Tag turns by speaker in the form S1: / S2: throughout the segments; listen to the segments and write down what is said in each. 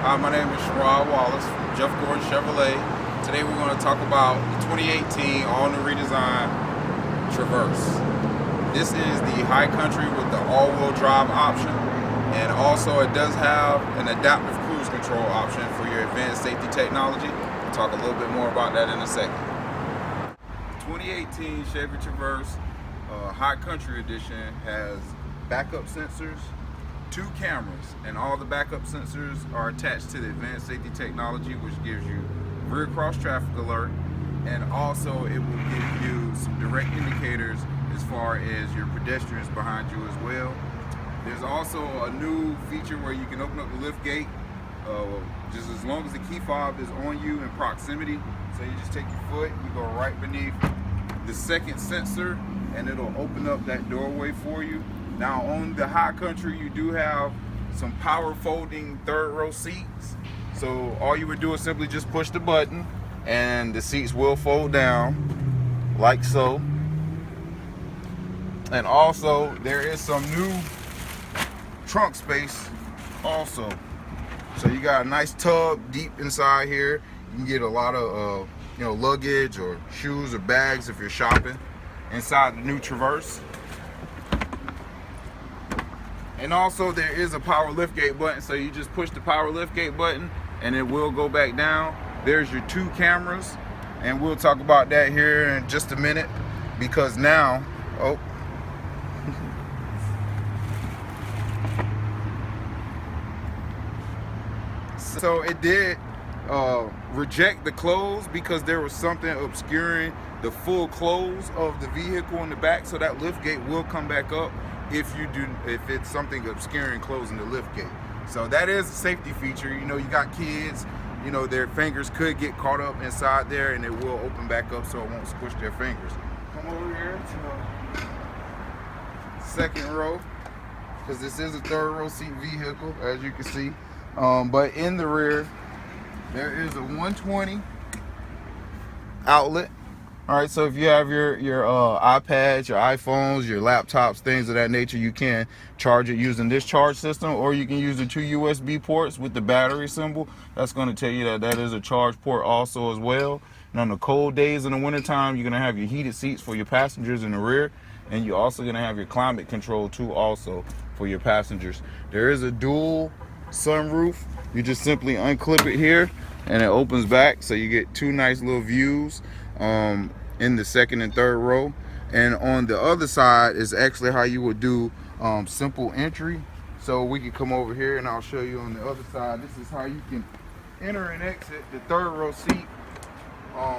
S1: Hi, my name is Sharod, Wallace from Jeff Gordon Chevrolet. Today we're going to talk about the 2018 all-new redesigned Traverse. This is the high country with the all-wheel drive option, and also it does have an adaptive cruise control option for your advanced safety technology. We'll talk a little bit more about that in a second. 2018 Chevy Traverse High Country Edition has backup sensors, 2 cameras, and all the backup sensors are attached to the advanced safety technology, which gives you rear cross traffic alert, and also it will give you some direct indicators as far as your pedestrians behind you as well. There's also a new feature where you can open up the lift gate just as long as the key fob is on you in proximity. So you just take your foot, you go right beneath the second sensor, and it'll open up that doorway for you. Now on the high country, you do have some power folding third row seats. So all you would do is simply just push the button and the seats will fold down like so. And also there is some new trunk space also. So you got a nice tub deep inside here. You can get a lot of luggage or shoes or bags if you're shopping inside the new Traverse. And also there is a power liftgate button, so you just push the power liftgate button and it will go back down. There's your 2 cameras, and we'll talk about that here in just a minute, because now, so it did reject the close because there was something obscuring the full close of the vehicle in the back, so that liftgate will come back up if it's something obscuring closing the lift gate. So that is a safety feature. You got kids, their fingers could get caught up inside there, and it will open back up so it won't squish their fingers. Come over here to the second row, because this is a third row seat vehicle, as you can see. But in the rear, there is a 120 outlet. All right, so if you have your iPads, your iPhones, your laptops, things of that nature, you can charge it using this charge system, or you can use the 2 USB ports with the battery symbol. That's going to tell you that is a charge port also as well. And on the cold days in the wintertime, you're going to have your heated seats for your passengers in the rear, and you're also going to have your climate control too also for your passengers. There is a dual sunroof. You just simply unclip it here, and it opens back, so you get 2 nice little views in the second and third row. And on the other side is actually how you would do simple entry. So we can come over here and I'll show you on the other side. This is how you can enter and exit the third row seat,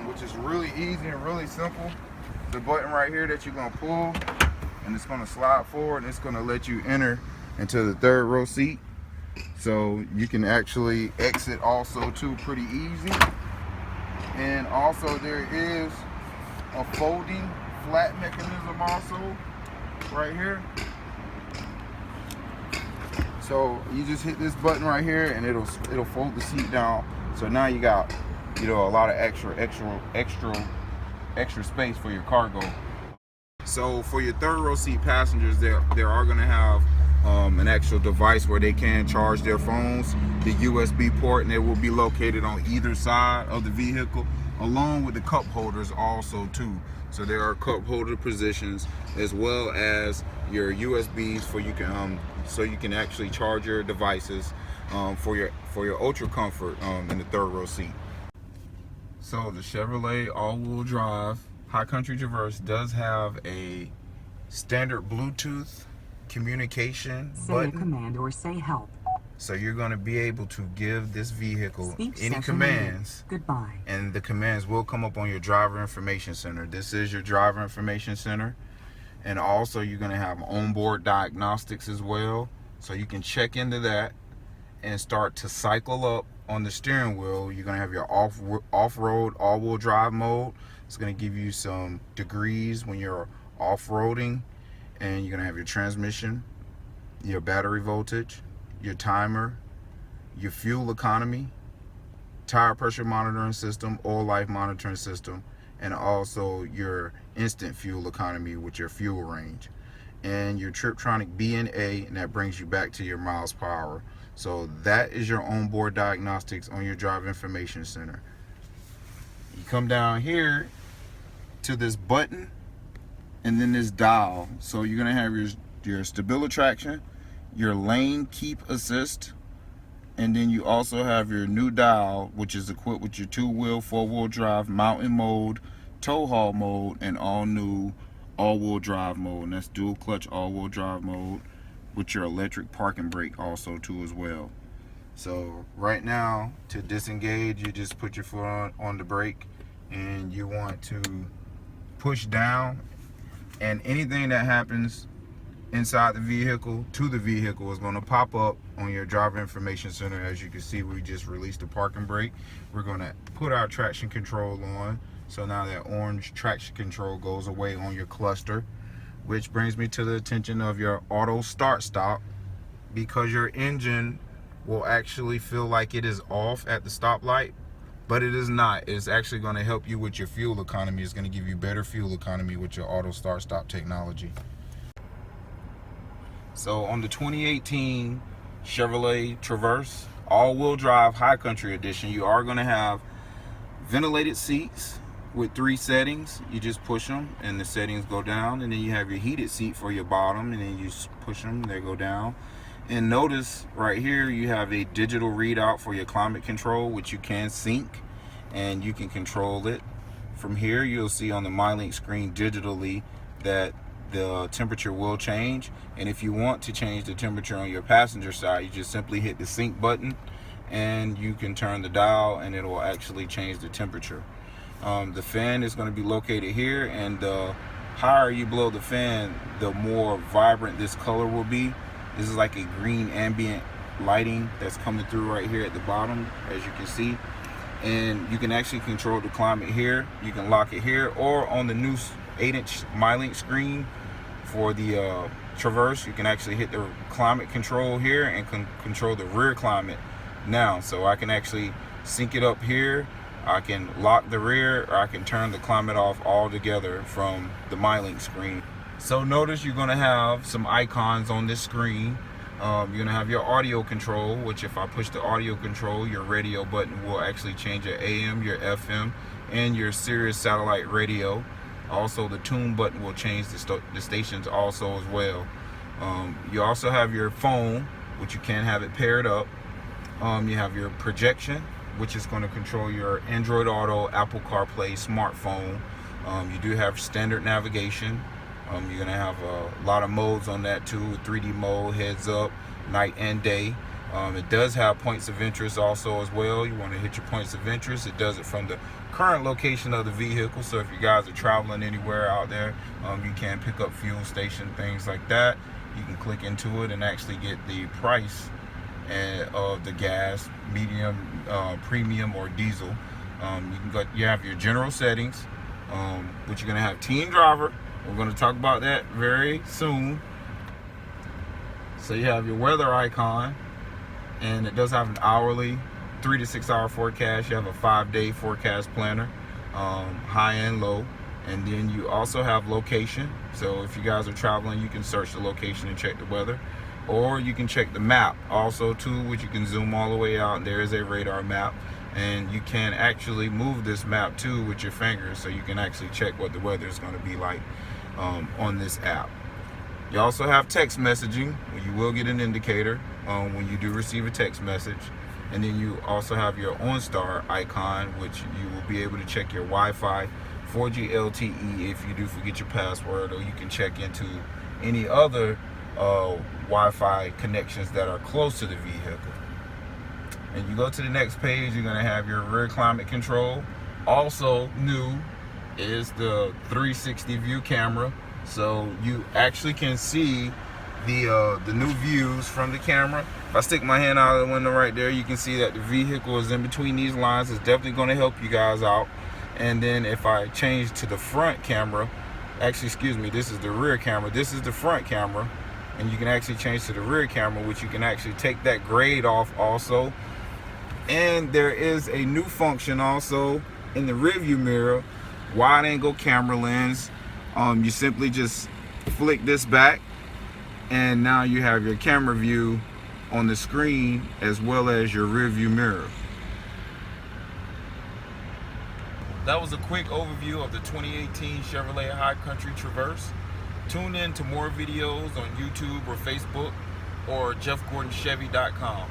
S1: which is really easy and really simple. The button right here that you're gonna pull, and it's gonna slide forward, and it's gonna let you enter into the third row seat. So you can actually exit also too, pretty easy. And also there is a folding flat mechanism also right here. So you just hit this button right here and it'll fold the seat down. So now you got a lot of extra space for your cargo. So for your third row seat passengers, they are going to have an actual device where they can charge their phones, the USB port, and it will be located on either side of the vehicle, along with the cup holders also too. So there are cup holder positions, as well as your USBs for so you can actually charge your devices for your ultra comfort in the third row seat. So the Chevrolet all-wheel drive High Country Traverse does have a standard Bluetooth communication button.
S2: Say a command or say help.
S1: So you're going to be able to give this vehicle
S2: Speech
S1: any
S2: session
S1: commands.
S2: ended. Goodbye.
S1: And the commands will come up on your driver information center. This is your driver information center. And also you're going to have onboard diagnostics as well. So you can check into that and start to cycle up on the steering wheel. You're going to have your off-road all-wheel drive mode. It's going to give you some degrees when you're off-roading. And you're going to have your transmission, your battery voltage, your timer, your fuel economy, tire pressure monitoring system, oil life monitoring system, and also your instant fuel economy with your fuel range. And your Triptronic B and A, and that brings you back to your miles per hour. So that is your onboard diagnostics on your driver information center. You come down here to this button and then this dial. So you're gonna have your stability traction, your lane keep assist, and then you also have your new dial, which is equipped with your 2-wheel, 4-wheel drive, mountain mode, tow haul mode, and all new all-wheel drive mode. And that's dual clutch all-wheel drive mode with your electric parking brake also too as well. So right now, to disengage, you just put your foot on the brake and you want to push down, and anything that happens inside the vehicle to the vehicle is going to pop up on your driver information center. As you can see, we just released the parking brake. We're going to put our traction control on. So now that orange traction control goes away on your cluster, which brings me to the attention of your auto start stop, because your engine will actually feel like it is off at the stoplight, but it is not. It's actually going to help you with your fuel economy. It's going to give you better fuel economy with your auto start stop technology. So on the 2018 Chevrolet Traverse all-wheel drive high country edition, you are going to have ventilated seats with 3 settings. You just push them and the settings go down, and then you have your heated seat for your bottom, and then you push them, they go down. And notice right here you have a digital readout for your climate control, which you can sync and you can control it. From here you'll see on the MyLink screen digitally that the temperature will change, and if you want to change the temperature on your passenger side, you just simply hit the sync button and you can turn the dial and it will actually change the temperature. The fan is going to be located here, and the higher you blow the fan, the more vibrant this color will be. This is like a green ambient lighting that's coming through right here at the bottom, as you can see. And you can actually control the climate here. You can lock it here, or on the new 8-inch MyLink screen for the Traverse, you can actually hit the climate control here and control the rear climate now. So I can actually sync it up here, I can lock the rear, or I can turn the climate off altogether from the MyLink screen. So notice you're going to have some icons on this screen. You're going to have your audio control, which if I push the audio control, your radio button will actually change your AM, your FM, and your Sirius satellite radio. Also, the tune button will change the stations also as well. You also have your phone, which you can have it paired up. You have your projection, which is going to control your Android Auto, Apple CarPlay, smartphone. You do have standard navigation. You're going to have a lot of modes on that too, 3D mode, heads up, night and day. It does have points of interest also as well. You want to hit your points of interest. It does it from the current location of the vehicle. So if you guys are traveling anywhere out there, you can pick up fuel station, things like that. You can click into it and actually get the price of the gas, medium, premium, or diesel. You have your general settings, which you're going to have team driver. We're going to talk about that very soon. So you have your weather icon, and it does have an hourly 3 to 6 hour forecast. You have a 5-day forecast planner, high and low. And then you also have location. So if you guys are traveling, you can search the location and check the weather. Or you can check the map also too, which you can zoom all the way out, and there is a radar map. And you can actually move this map too with your fingers, so you can actually check what the weather is going to be like on this app. You also have text messaging, where you will get an indicator when you do receive a text message. And then you also have your OnStar icon, which you will be able to check your Wi-Fi, 4G LTE if you do forget your password, or you can check into any other Wi-Fi connections that are close to the vehicle. And you go to the next page, you're going to have your rear climate control. Also new is the 360 view camera, so you actually can see the new views from the camera. If I stick my hand out of the window right there, you can see that the vehicle is in between these lines. It's definitely going to help you guys out. And then if I change to the front camera, actually, excuse me, this is the rear camera, this is the front camera, and you can actually change to the rear camera, which you can actually take that grade off also. And there is a new function also in the rear view mirror, wide angle camera lens. You simply just flick this back, and now you have your camera view on the screen as well as your rear view mirror. That was a quick overview of the 2018 Chevrolet High Country Traverse. Tune in to more videos on YouTube or Facebook or JeffGordonChevy.com.